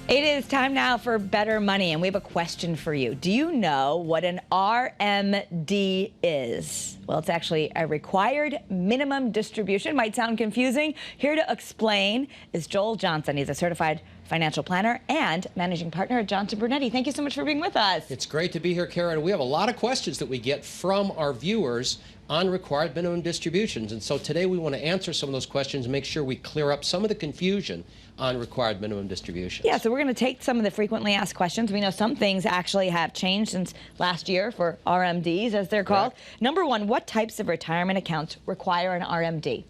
It is time now for Better Money, and we have a question for you. Do you know what an RMD is? Well, it's actually a required minimum distribution. Might sound confusing. Here to explain is Joel Johnson. He's a certified financial planner and managing partner at Johnson Brunetti. Thank you so much for being with us. It's great to be here, Karen. We have a lot of questions that we get from our viewers on required minimum distributions. And so today we want to answer some of those questions and make sure we clear up some of the confusion on required minimum distributions. Yeah, so we're going to take some of the frequently asked questions. We know some things actually have changed since last year for RMDs, as they're called. Correct. Number one, what types of retirement accounts require an RMD?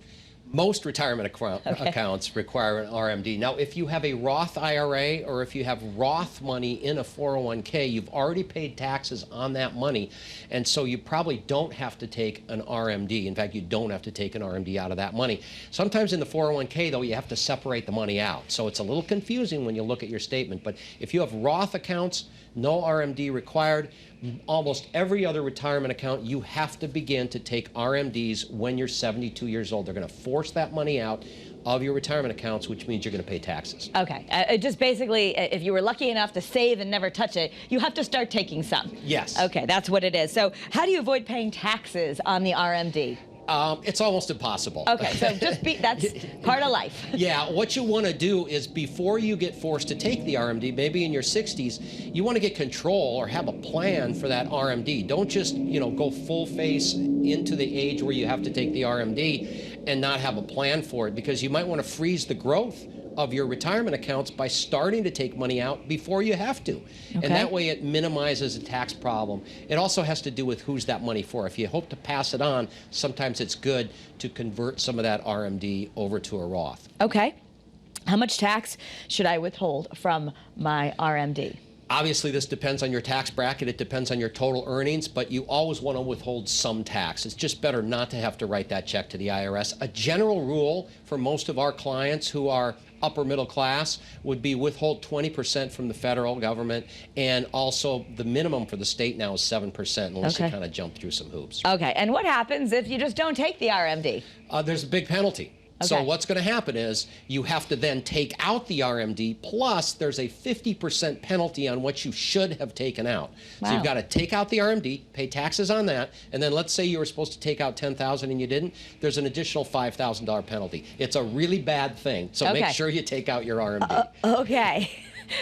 Most retirement accounts require an RMD. Now, if you have a Roth IRA or if you have Roth money in a 401k, you've already paid taxes on that money, and so you probably don't have to take an RMD. In fact, you don't have to take an RMD out of that money. Sometimes in the 401k, though, you have to separate the money out. So it's a little confusing when you look at your statement. But if you have Roth accounts, no RMD required. Almost every other retirement account, you have to begin to take RMDs when you're 72 years old. They're going to force that money out of your retirement accounts, which means you're going to pay taxes. Okay. Just basically, if you were lucky enough to save and never touch it, you have to start taking some. Yes. Okay, that's what it is. So how do you avoid paying taxes on the RMD? It's almost impossible. Okay, so that's part of life. Yeah, what you want to do is before you get forced to take the RMD, maybe in your 60s, you want to get control or have a plan for that RMD. Don't just, go full face into the age where you have to take the RMD and not have a plan for it, because you might want to freeze the growth of your retirement accounts by starting to take money out before you have to. Okay. And that way it minimizes a tax problem. It also has to do with who's that money for. If you hope to pass it on, sometimes it's good to convert some of that RMD over to a Roth. Okay. How much tax should I withhold from my RMD? Obviously, this depends on your tax bracket. It depends on your total earnings, but you always want to withhold some tax. It's just better not to have to write that check to the IRS. A general rule for most of our clients who are upper middle class would be withhold 20% from the federal government, and also the minimum for the state now is 7%, unless you kind of jump through some hoops. Okay, and what happens if you just don't take the RMD? There's a big penalty. Okay. So what's going to happen is you have to then take out the RMD, plus there's a 50% penalty on what you should have taken out. Wow. So you've got to take out the RMD, pay taxes on that, and then let's say you were supposed to take out $10,000 and you didn't, there's an additional $5,000 penalty. It's a really bad thing, so make sure you take out your RMD. Okay.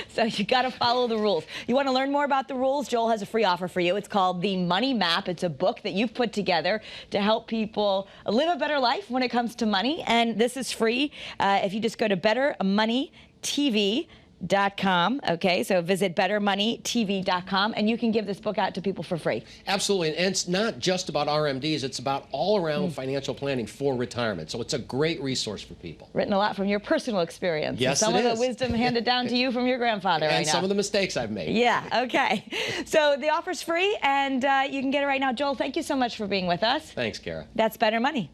So you got to follow the rules. You want to learn more about the rules? Joel has a free offer for you. It's called The Money Map. It's a book that you've put together to help people live a better life when it comes to money. And this is free if you just go to bettermoneytv.com. Okay, so visit bettermoneytv.com and you can give this book out to people for free. Absolutely, and it's not just about RMDs, it's about all-around financial planning for retirement. So it's a great resource for people. Written a lot from your personal experience. Yes, and some it of the wisdom handed down to you from your grandfather right now. And some of the mistakes I've made. Yeah, okay. So the offer's free and you can get it right now. Joel, thank you so much for being with us. Thanks, Kara. That's Better Money.